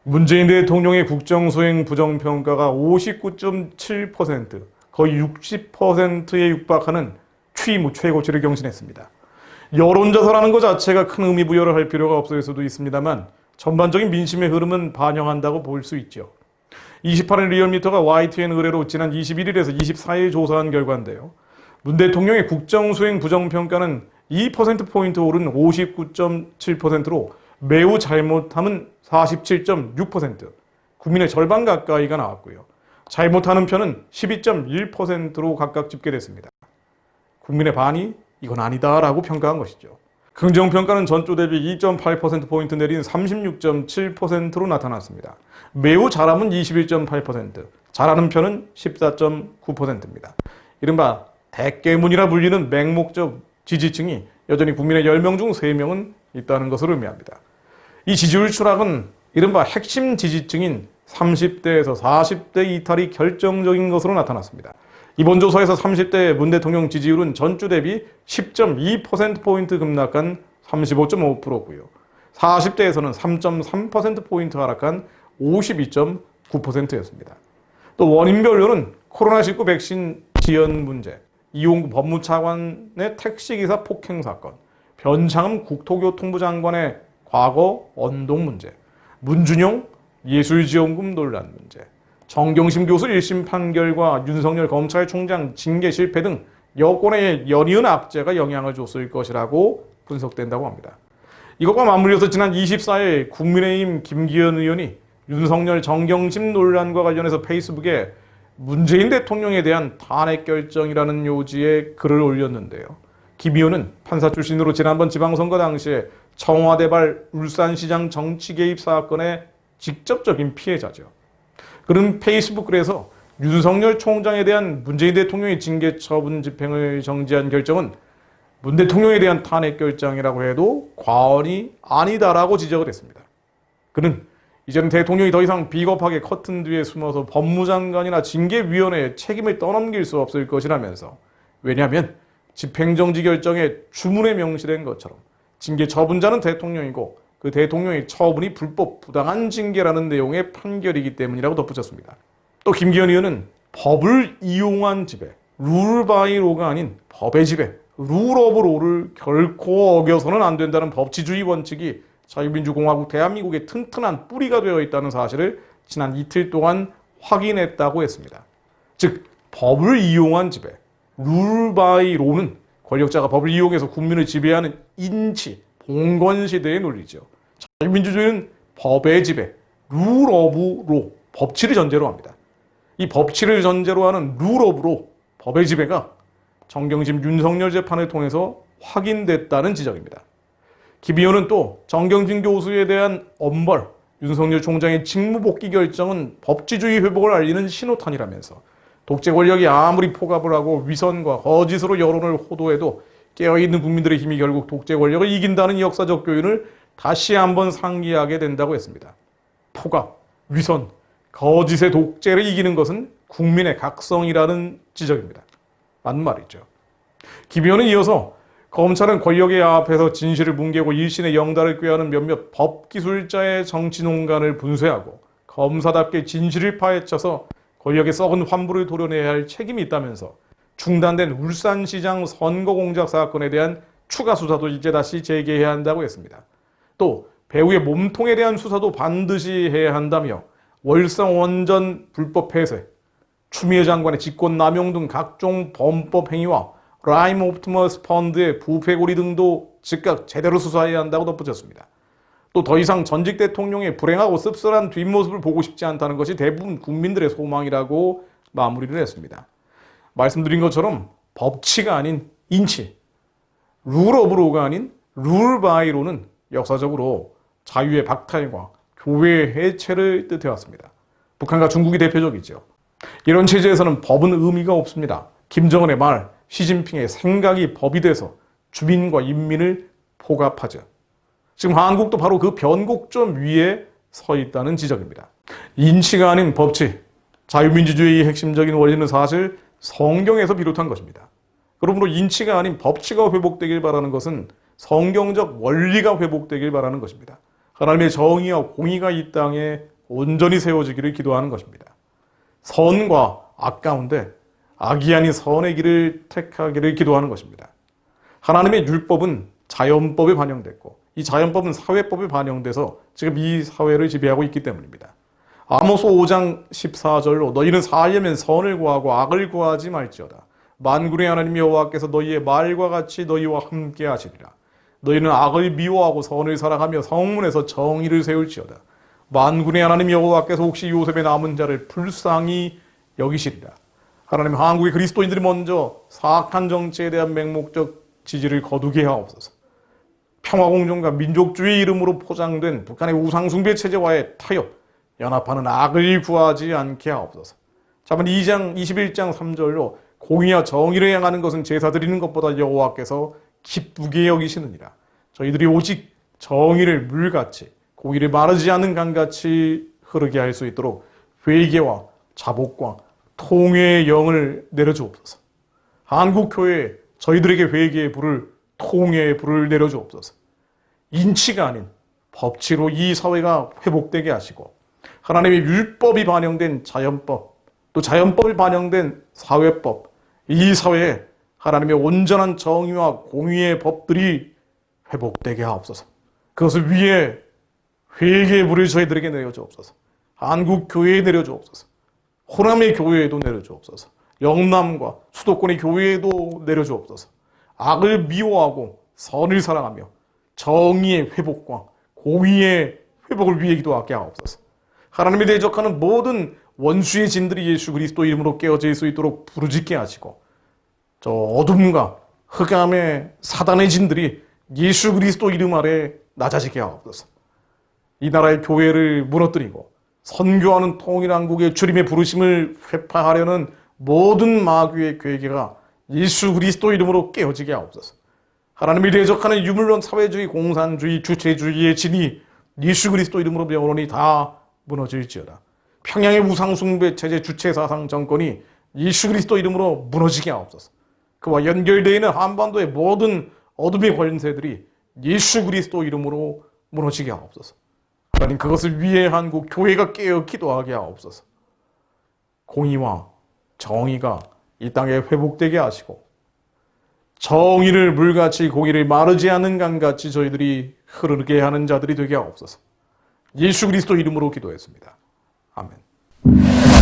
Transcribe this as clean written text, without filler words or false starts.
문재인 대통령의 국정수행 부정평가가 59.7%, 거의 60%에 육박하는 취임 후 최고치를 경신했습니다. 여론조사라는 것 자체가 큰 의미 부여를 할 필요가 없을 수도 있습니다만 전반적인 민심의 흐름은 반영한다고 볼 수 있죠. 28일 리얼미터가 YTN 의뢰로 지난 21일에서 24일 조사한 결과인데요. 문 대통령의 국정수행 부정평가는 2%포인트 오른 59.7%로 매우 잘못함은 47.6%, 국민의 절반 가까이가 나왔고요. 잘못하는 편은 12.1%로 각각 집계됐습니다. 국민의 반이 이건 아니다라고 평가한 것이죠. 긍정평가는 전조 대비 2.8%포인트 내린 36.7%로 나타났습니다. 매우 잘함은 21.8%, 잘하는 편은 14.9%입니다. 이른바 대깨문이라 불리는 맹목적 지지층이 여전히 국민의 10명 중 3명은 있다는 것을 의미합니다. 이 지지율 추락은 이른바 핵심 지지층인 30대에서 40대 이탈이 결정적인 것으로 나타났습니다. 이번 조사에서 30대 문 대통령 지지율은 전주 대비 10.2%포인트 급락한 35.5%고요. 40대에서는 3.3%포인트 하락한 52.9%였습니다. 또 원인별로는 코로나19 백신 지연 문제, 이용구 법무차관의 택시기사 폭행 사건, 변창흠 국토교통부 장관의 과거 언동 문제, 문준용 예술지원금 논란 문제, 정경심 교수 1심 판결과 윤석열 검찰총장 징계 실패 등 여권의 연이은 악재가 영향을 줬을 것이라고 분석된다고 합니다. 이것과 맞물려서 지난 24일 국민의힘 김기현 의원이 윤석열 정경심 논란과 관련해서 페이스북에 문재인 대통령에 대한 탄핵 결정이라는 요지의 글을 올렸는데요. 김 의원은 판사 출신으로 지난번 지방선거 당시에 청와대발 울산시장 정치 개입 사건의 직접적인 피해자죠. 그는 페이스북 글에서 윤석열 총장에 대한 문재인 대통령의 징계 처분 집행을 정지한 결정은 문 대통령에 대한 탄핵 결정이라고 해도 과언이 아니다라고 지적을 했습니다. 그는 이제는 대통령이 더 이상 비겁하게 커튼 뒤에 숨어서 법무장관이나 징계위원회에 책임을 떠넘길 수 없을 것이라면서, 왜냐하면 집행정지 결정에 주문에 명시된 것처럼 징계 처분자는 대통령이고 그 대통령의 처분이 불법 부당한 징계라는 내용의 판결이기 때문이라고 덧붙였습니다. 또 김기현 의원은 법을 이용한 지배, 룰 바이 로가 아닌 법의 지배, 룰 오브 로를 결코 어겨서는 안 된다는 법치주의 원칙이 자유민주공화국 대한민국의 튼튼한 뿌리가 되어 있다는 사실을 지난 이틀 동안 확인했다고 했습니다. 즉, 법을 이용한 지배, 룰 바이 로는 권력자가 법을 이용해서 국민을 지배하는 인치, 봉건시대의 논리죠. 자유민주주의는 법의 지배, 룰 오브 로, 법치를 전제로 합니다. 이 법치를 전제로 하는 룰 오브 로, 법의 지배가 정경심 윤석열 재판을 통해서 확인됐다는 지적입니다. 김 의원은 또 정경심 교수에 대한 엄벌, 윤석열 총장의 직무복귀 결정은 법치주의 회복을 알리는 신호탄이라면서 독재 권력이 아무리 포갑을 하고 위선과 거짓으로 여론을 호도해도 깨어있는 국민들의 힘이 결국 독재 권력을 이긴다는 역사적 교훈을 다시 한번 상기하게 된다고 했습니다. 포갑, 위선, 거짓의 독재를 이기는 것은 국민의 각성이라는 지적입니다. 맞는 말이죠. 김 의원은 이어서 검찰은 권력의 앞에서 진실을 뭉개고 일신의 영달을 꾀하는 몇몇 법기술자의 정치농간을 분쇄하고 검사답게 진실을 파헤쳐서 권력의 썩은 환부를 도려내야 할 책임이 있다면서 중단된 울산시장 선거 공작 사건에 대한 추가 수사도 이제 다시 재개해야 한다고 했습니다. 또 배우의 몸통에 대한 수사도 반드시 해야 한다며 월성 원전 불법 폐쇄, 추미애 장관의 직권 남용 등 각종 범법 행위와 라임 옵티머스 펀드의 부패고리 등도 즉각 제대로 수사해야 한다고 덧붙였습니다. 또 더 이상 전직 대통령의 불행하고 씁쓸한 뒷모습을 보고 싶지 않다는 것이 대부분 국민들의 소망이라고 마무리를 했습니다. 말씀드린 것처럼 법치가 아닌 인치, 룰 오브 로가 아닌 룰 바이 로는 역사적으로 자유의 박탈과 교회의 해체를 뜻해왔습니다. 북한과 중국이 대표적이죠. 이런 체제에서는 법은 의미가 없습니다. 김정은의 말, 시진핑의 생각이 법이 돼서 주민과 인민을 포갑하죠. 지금 한국도 바로 그 변곡점 위에 서 있다는 지적입니다. 인치가 아닌 법치, 자유민주주의의 핵심적인 원리는 사실 성경에서 비롯한 것입니다. 그러므로 인치가 아닌 법치가 회복되길 바라는 것은 성경적 원리가 회복되길 바라는 것입니다. 하나님의 정의와 공의가 이 땅에 온전히 세워지기를 기도하는 것입니다. 선과 악 가운데 악이 아닌 선의 길을 택하기를 기도하는 것입니다. 하나님의 율법은 자연법에 반영됐고 이 자연법은 사회법에 반영돼서 지금 이 사회를 지배하고 있기 때문입니다. 아모스 5장 14절로 너희는 살려면 선을 구하고 악을 구하지 말지어다. 만군의 하나님 여호와께서 너희의 말과 같이 너희와 함께 하시리라. 너희는 악을 미워하고 선을 사랑하며 성문에서 정의를 세울지어다. 만군의 하나님 여호와께서 혹시 요셉의 남은 자를 불쌍히 여기시리라. 하나님, 한국의 그리스도인들이 먼저 사악한 정치에 대한 맹목적 지지를 거두게 하옵소서. 평화공존과 민족주의 이름으로 포장된 북한의 우상숭배 체제와의 타협, 연합하는 악을 구하지 않게 하옵소서. 자문 2장 21장 3절로 공의와 정의를 행하는 것은 제사 드리는 것보다 여호와께서 기쁘게 여기시느니라. 저희들이 오직 정의를 물같이 공의를 마르지 않는 강같이 흐르게 할 수 있도록 회개와 자복과 통회의 영을 내려주옵소서. 한국교회에 저희들에게 회개의 불을, 통회의 불을 내려주옵소서. 인치가 아닌 법치로 이 사회가 회복되게 하시고 하나님의 율법이 반영된 자연법, 또 자연법이 반영된 사회법, 이 사회에 하나님의 온전한 정의와 공의의 법들이 회복되게 하옵소서. 그것을 위해 회개의 불을 저희들에게 내려주옵소서. 한국교회에 내려주옵소서. 호남의 교회에도 내려주옵소서. 영남과 수도권의 교회에도 내려주옵소서. 악을 미워하고 선을 사랑하며 정의의 회복과 공의의 회복을 위해 기도하게 하옵소서. 하나님에 대적하는 모든 원수의 진들이 예수 그리스도 이름으로 깨어질 수 있도록 부르짖게 하시고 저 어둠과 흑암의 사단의 진들이 예수 그리스도 이름 아래 낮아지게 하옵소서. 이 나라의 교회를 무너뜨리고 선교하는 통일한국의 주님의 부르심을 회파하려는 모든 마귀의 괴계가 예수 그리스도 이름으로 깨어지게 하옵소서. 하나님을 대적하는 유물론 사회주의, 공산주의, 주체주의의 진이 예수 그리스도 이름으로 영원히 다 무너질지어다. 평양의 우상숭배 체제 주체사상 정권이 예수 그리스도 이름으로 무너지게 하옵소서. 그와 연결되어 있는 한반도의 모든 어둠의 권세들이 예수 그리스도 이름으로 무너지게 하옵소서. 하나님, 그것을 위해 한국 교회가 깨어 기도하게 하옵소서. 공의와 정의가 이 땅에 회복되게 하시고 정의를 물같이 공의를 마르지 않는 강같이 저희들이 흐르게 하는 자들이 되게 하옵소서. 예수 그리스도 이름으로 기도했습니다. 아멘.